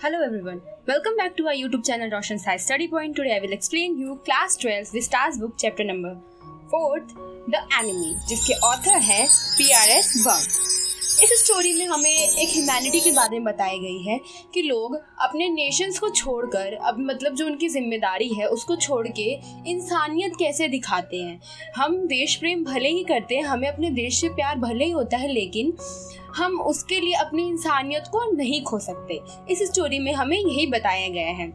Hello everyone, welcome back to our YouTube channel Roshan Sai Study Point. Today I will explain you class 12 Vistas book chapter number 4th The Enemy, जिसके author हैं PRS Bum. इस story में हमें एक humanity के बारे में बताई गई है कि लोग अपने नेशंस को छोड़कर अब मतलब जो उनकी जिम्मेदारी है उसको छोड़ के इंसानियत कैसे दिखाते हैं. हम देश प्रेम भले ही करते हैं, हमें अपने देश से प्यार भले ही होता है, लेकिन हम उसके लिए अपनी इंसानियत को नहीं खो सकते. इस स्टोरी में हमें यही बताया गया है.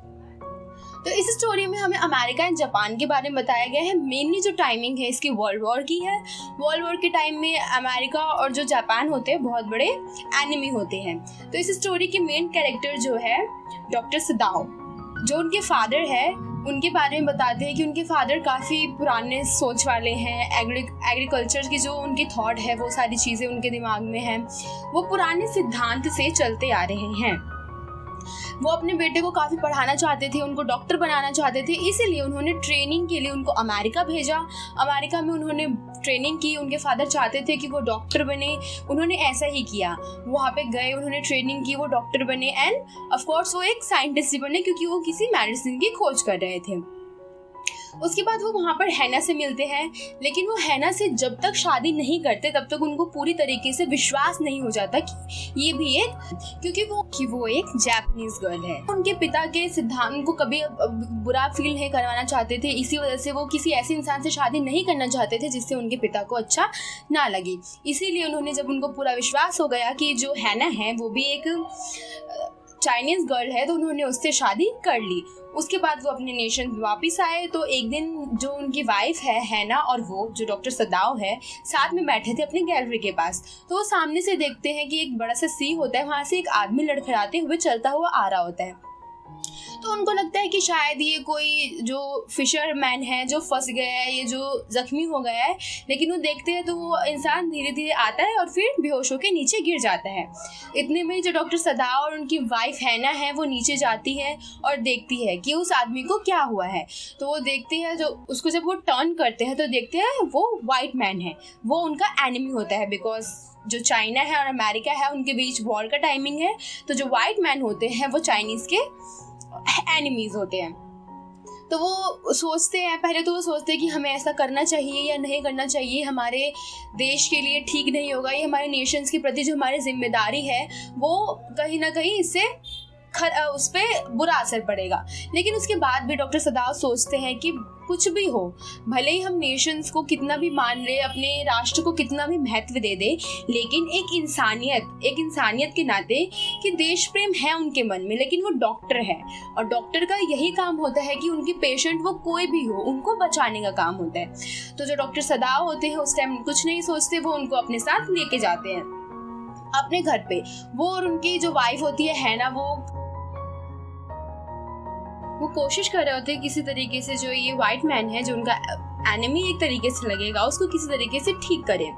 तो इस स्टोरी में हमें अमेरिका एंड जापान के बारे में बताया गया है. मेनली जो टाइमिंग है इसकी वर्ल्ड वॉर की है. वर्ल्ड वॉर के टाइम में अमेरिका और जो जापान होते हैं बहुत बड़े एनिमी होते हैं. तो इस स्टोरी के मेन कैरेक्टर जो है डॉक्टर सदाओ, जो उनके फादर है, उनके बारे में बताते हैं कि उनके फादर काफ़ी पुराने सोच वाले हैं. एग्रीकल्चर की जो उनकी थॉट है वो सारी चीज़ें उनके दिमाग में हैं. वो पुराने सिद्धांत से चलते आ रहे हैं. वो अपने बेटे को काफ़ी पढ़ाना चाहते थे, उनको डॉक्टर बनाना चाहते थे, इसीलिए उन्होंने ट्रेनिंग के लिए उनको अमेरिका भेजा. अमेरिका में उन्होंने ट्रेनिंग की. उनके फादर चाहते थे कि वो डॉक्टर बने, उन्होंने ऐसा ही किया. वहाँ पे गए, उन्होंने ट्रेनिंग की, वो डॉक्टर बने एंड ऑफ कोर्स वो एक साइंटिस्ट भी बने क्योंकि वो किसी मेडिसिन की खोज कर रहे थे. उसके बाद वो वहाँ पर हैना से मिलते हैं, लेकिन वो हैना से जब तक शादी नहीं करते तब तक उनको पूरी तरीके से विश्वास नहीं हो जाता कि ये भी एक क्योंकि वो एक जापानीज गर्ल है. उनके पिता के सिद्धांत को कभी बुरा फील नहीं करवाना चाहते थे, इसी वजह से वो किसी ऐसे इंसान से शादी नहीं करना चाहते थे जिससे उनके पिता को अच्छा ना लगे. इसीलिए उन्होंने जब उनको पूरा विश्वास हो गया कि जो हैना है वो भी एक चाइनीज़ गर्ल है तो उन्होंने उससे शादी कर ली. उसके बाद वो अपने नेशन वापस आए. तो एक दिन जो उनकी वाइफ है हैना और वो जो डॉक्टर सदाओ है साथ में बैठे थे अपनी गैलरी के पास. तो वो सामने से देखते हैं कि एक बड़ा सा सी होता है, वहाँ से एक आदमी लड़खड़ाते हुए चलता हुआ आ रहा होता है. तो उनको लगता है कि शायद ये कोई जो फिशरमैन है जो फंस गया है, ये जो ज़ख्मी हो गया है. लेकिन वो देखते हैं तो वो इंसान धीरे धीरे आता है और फिर बेहोश होकर नीचे गिर जाता है. इतने में जो डॉक्टर सदाओ और उनकी वाइफ हैना है वो नीचे जाती है और देखती है कि उस आदमी को क्या हुआ है. तो वो देखती है, जो उसको जब वो टर्न करते हैं तो देखते हैं वो वाइट मैन है. वो उनका एनिमी होता है बिकॉज जो चाइना है और अमेरिका है उनके बीच वॉर का टाइमिंग है. तो जो वाइट मैन होते हैं वो चाइनीज़ के एनिमीज होते हैं. तो वो सोचते हैं, पहले तो वो सोचते हैं कि हमें ऐसा करना चाहिए या नहीं करना चाहिए, हमारे देश के लिए ठीक नहीं होगा, ये हमारे नेशंस के प्रति जो हमारी जिम्मेदारी है वो कहीं ना कहीं इससे उस पर बुरा असर पड़ेगा. लेकिन उसके बाद भी डॉक्टर सदाओ सोचते हैं कि कुछ भी हो, भले ही हम नेशंस को कितना भी मान ले, अपने राष्ट्र को कितना भी महत्व दे दे, लेकिन एक इंसानियत के नाते कि देश प्रेम है उनके मन में. लेकिन वो डॉक्टर है और डॉक्टर का यही काम होता है कि उनके पेशेंट वो कोई भी हो उनको बचाने का काम होता है. तो जो डॉक्टर सदाओ होते हैं उस टाइम कुछ नहीं सोचते, वो उनको अपने साथ लेके जाते हैं अपने घर पे. वो और उनकी जो वाइफ होती है ना, वो कोशिश कर रहे होते हैं किसी तरीके से जो ये वाइट मैन है जो उनका एनिमी एक तरीके से लगेगा उसको किसी तरीके से ठीक करें.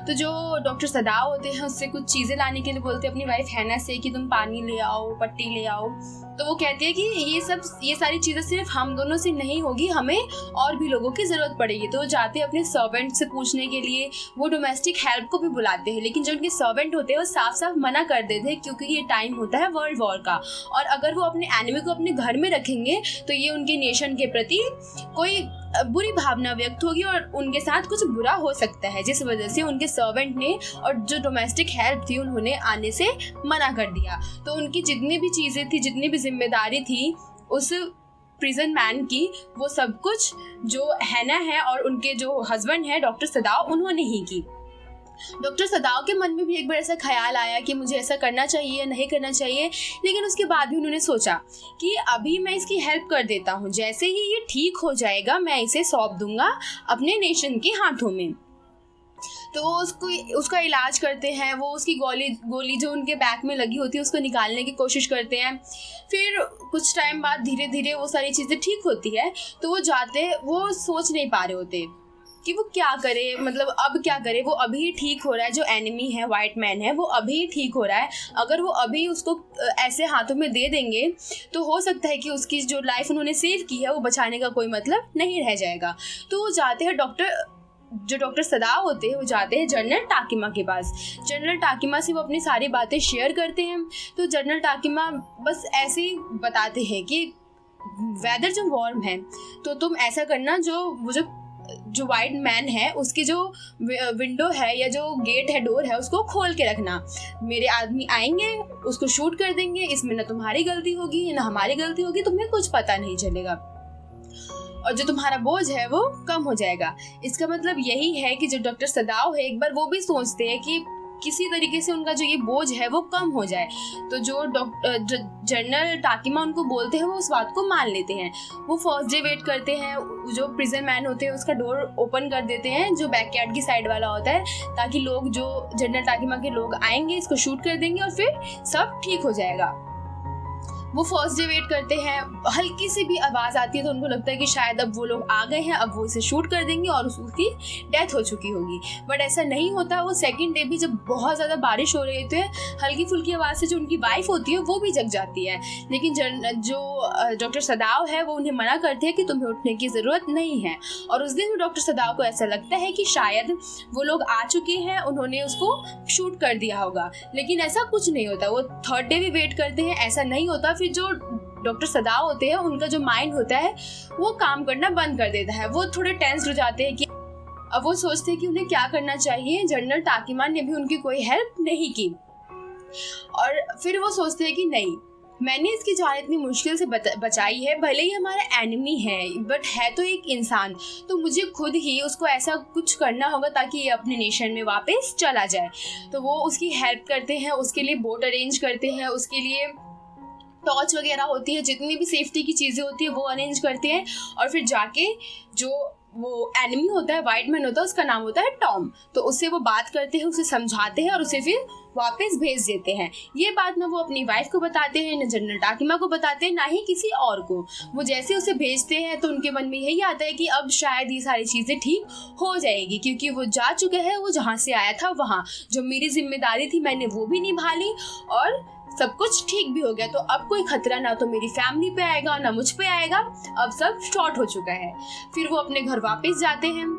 तो जो डॉक्टर सदाओ होते हैं उससे कुछ चीज़ें लाने के लिए बोलते हैं अपनी वाइफ हैना से कि तुम पानी ले आओ, पट्टी ले आओ. तो वो कहती है कि ये सारी चीज़ें सिर्फ हम दोनों से नहीं होगी, हमें और भी लोगों की ज़रूरत पड़ेगी. तो वो जाते हैं अपने सर्वेंट से पूछने के लिए, वो डोमेस्टिक हेल्प को भी बुलाते हैं. लेकिन जो उनके सर्वेंट होते हैं वो साफ साफ मना कर देते हैं क्योंकि ये टाइम होता है वर्ल्ड वॉर का, और अगर वो अपने एनिमी को अपने घर में रखेंगे तो ये उनके नेशन के प्रति कोई बुरी भावना व्यक्त होगी और उनके साथ कुछ बुरा हो सकता है, जिस वजह से उनके सर्वेंट ने और जो डोमेस्टिक हेल्प थी उन्होंने आने से मना कर दिया. तो उनकी जितनी भी चीज़ें थी, जितनी भी जिम्मेदारी थी उस प्रिजन मैन की, वो सब कुछ जो हैना है और उनके जो हस्बैंड है डॉक्टर सदाओ उन्होंने ही की. डॉक्टर सदाओ के मन में भी एक बार ऐसा ख्याल आया कि मुझे ऐसा करना चाहिए या नहीं करना चाहिए. लेकिन उसके बाद भी उन्होंने सोचा कि अभी मैं इसकी हेल्प कर देता हूँ, जैसे ही ये ठीक हो जाएगा मैं इसे सौंप दूंगा अपने नेशन के हाथों में. तो वो उसका इलाज करते हैं. वो उसकी गोली जो उनके बैक में लगी होती है उसको निकालने की कोशिश करते हैं. फिर कुछ टाइम बाद धीरे धीरे वो सारी चीज़ें ठीक होती है. तो वो सोच नहीं पा रहे होते कि वो क्या करे, मतलब अब क्या करे. वो अभी ठीक हो रहा है, जो एनिमी है वाइट मैन है वो अभी ठीक हो रहा है. अगर वो अभी उसको ऐसे हाथों में दे देंगे तो हो सकता है कि उसकी जो लाइफ उन्होंने सेव की है वो बचाने का कोई मतलब नहीं रह जाएगा. तो वो जाते हैं जो डॉक्टर सदाव होते हैं वो जाते हैं जनरल टाकिमा के पास। जनरल टाकिमा से वो अपनी सारी बातें शेयर करते हैं। तो जनरल टाकिमा बस ऐसे ही बताते हैं कि वेदर जो वार्म है तो तुम ऐसा करना, जो वाइट मैन है उसकी जो विंडो है या जो गेट है, डोर है, उसको खोल के रखना। मेरे आदमी आएंगे, उसको शूट कर देंगे। इसमें ना तुम्हारी गलती होगी ना हमारी गलती होगी, तुम्हें कुछ पता नहीं चलेगा और जो तुम्हारा बोझ है वो कम हो जाएगा। इसका मतलब यही है कि जो डॉक्टर सदाव है एक बार वो भी सोचते हैं कि किसी तरीके से उनका जो ये बोझ है वो कम हो जाए। तो जो जनरल टाकिमा उनको बोलते हैं वो उस बात को मान लेते हैं। वो फर्स्ट डे वेट करते हैं, जो प्रिजन मैन होते हैं उसका डोर ओपन कर देते हैं जो बैकयार्ड की साइड वाला होता है, ताकि लोग, जो जनरल टाकिमा के लोग आएंगे, इसको शूट कर देंगे और फिर सब ठीक हो जाएगा। वो फर्स्ट डे वेट करते हैं, हल्की सी भी आवाज़ आती है तो उनको लगता है कि शायद अब वो लोग आ गए हैं, अब वो इसे शूट कर देंगे और उसकी डेथ हो चुकी होगी। बट ऐसा नहीं होता। वो सेकंड डे भी जब बहुत ज़्यादा बारिश हो रही होती है, हल्की फुल्की आवाज़ से जो उनकी वाइफ होती है वो भी जग जाती है। लेकिन जो डॉक्टर सदाव है वो उन्हें मना करते हैं कि तुम्हें उठने की ज़रूरत नहीं है। और उस दिन डॉक्टर सदाव को ऐसा लगता है कि शायद वो लोग आ चुके हैं, उन्होंने उसको शूट कर दिया होगा। लेकिन ऐसा कुछ नहीं होता। वो थर्ड डे भी वेट करते हैं, ऐसा नहीं होता। फिर जो डॉक्टर सदाव होते हैं उनका जो माइंड होता है वो काम करना बंद कर देता है। वो थोड़े टेंस्ड हो जाते हैं कि अब वो सोचते हैं कि उन्हें क्या करना चाहिए। जनरल टाकिमा ने भी उनकी कोई हेल्प नहीं की और फिर वो सोचते हैं कि नहीं, मैंने इसकी जान इतनी मुश्किल से बचाई है, भले ही हमारा एनिमी है बट है तो एक इंसान, तो मुझे खुद ही उसको ऐसा कुछ करना होगा ताकि ये अपने नेशन में वापस चला जाए। तो वो उसकी हेल्प करते हैं, उसके लिए बोट अरेंज करते हैं, उसके लिए टॉर्च वगैरह होती है, जितनी भी सेफ्टी की चीज़ें होती है वो अरेंज करते हैं। और फिर जाके जो वो एनिमी होता है, वाइट मैन होता है, उसका नाम होता है टॉम, तो उससे वो बात करते हैं, उसे समझाते हैं और उसे फिर वापस भेज देते हैं। ये बात ना वो अपनी वाइफ को बताते हैं, ना जनरल टाकिमा को बताते हैं, ना ही किसी और को। वो जैसे उसे भेजते हैं तो उनके मन में यही आता है कि अब शायद ये सारी चीज़ें ठीक हो जाएगी, क्योंकि वो जा चुके हैं, वो जहाँ से आया था वहाँ। जो मेरी जिम्मेदारी थी मैंने वो भी निभा ली और सब कुछ ठीक भी हो गया। तो अब कोई खतरा ना तो मेरी फैमिली पे आएगा ना मुझ पे आएगा, अब सब शॉर्ट हो चुका है। फिर वो अपने घर वापस जाते हैं।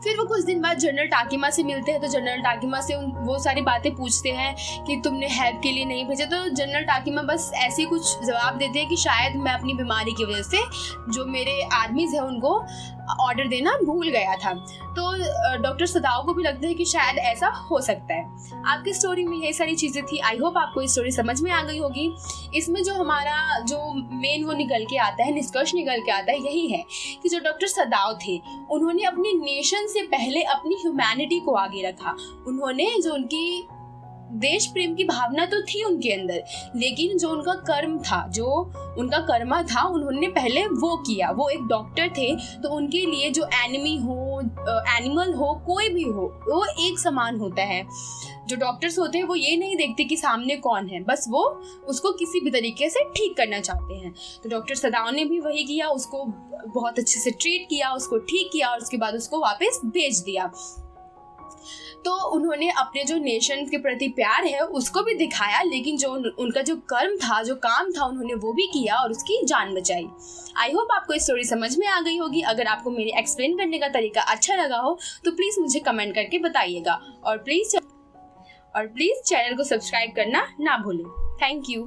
फिर वो कुछ दिन बाद जनरल टाकिमा से मिलते हैं। तो जनरल टाकिमा से वो सारी बातें पूछते हैं कि तुमने हेल्प के लिए नहीं भेजा। तो जनरल टाकिमा बस ऐसे कुछ जवाब देते हैं कि शायद मैं अपनी बीमारी की वजह से जो मेरे आर्मीज है उनको ऑर्डर देना भूल गया था। तो डॉक्टर सदाव को भी लगता है कि शायद ऐसा हो सकता है। आपकी स्टोरी में ये सारी चीज़ें थी। आई होप आपको ये स्टोरी समझ में आ गई होगी। इसमें जो हमारा जो मेन वो निकल के आता है, निष्कर्ष निकल के आता है, यही है कि जो डॉक्टर सदाव थे उन्होंने अपने नेशन से पहले अपनी ह्यूमैनिटी को आगे रखा। उन्होंने जो उनकी देश प्रेम की भावना तो थी उनके अंदर, लेकिन जो उनका कर्म था, जो उनका कर्मा था, उन्होंने पहले वो किया। वो एक डॉक्टर थे तो उनके लिए जो एनिमी हो, एनिमल हो, कोई भी हो, वो एक समान होता है। जो डॉक्टर्स होते हैं वो ये नहीं देखते कि सामने कौन है, बस वो उसको किसी भी तरीके से ठीक करना चाहते हैं। तो डॉक्टर सदाव ने भी वही किया, उसको बहुत अच्छे से ट्रीट किया, उसको ठीक किया और उसके बाद उसको वापस भेज दिया। तो उन्होंने अपने जो नेशन के प्रति प्यार है उसको भी दिखाया, लेकिन जो उनका जो कर्म था, जो काम था, उन्होंने वो भी किया और उसकी जान बचाई। आई होप आपको इस स्टोरी समझ में आ गई होगी। अगर आपको मेरे एक्सप्लेन करने का तरीका अच्छा लगा हो तो प्लीज़ मुझे कमेंट करके बताइएगा और प्लीज़ चैनल को सब्सक्राइब करना ना भूलें। Thank you.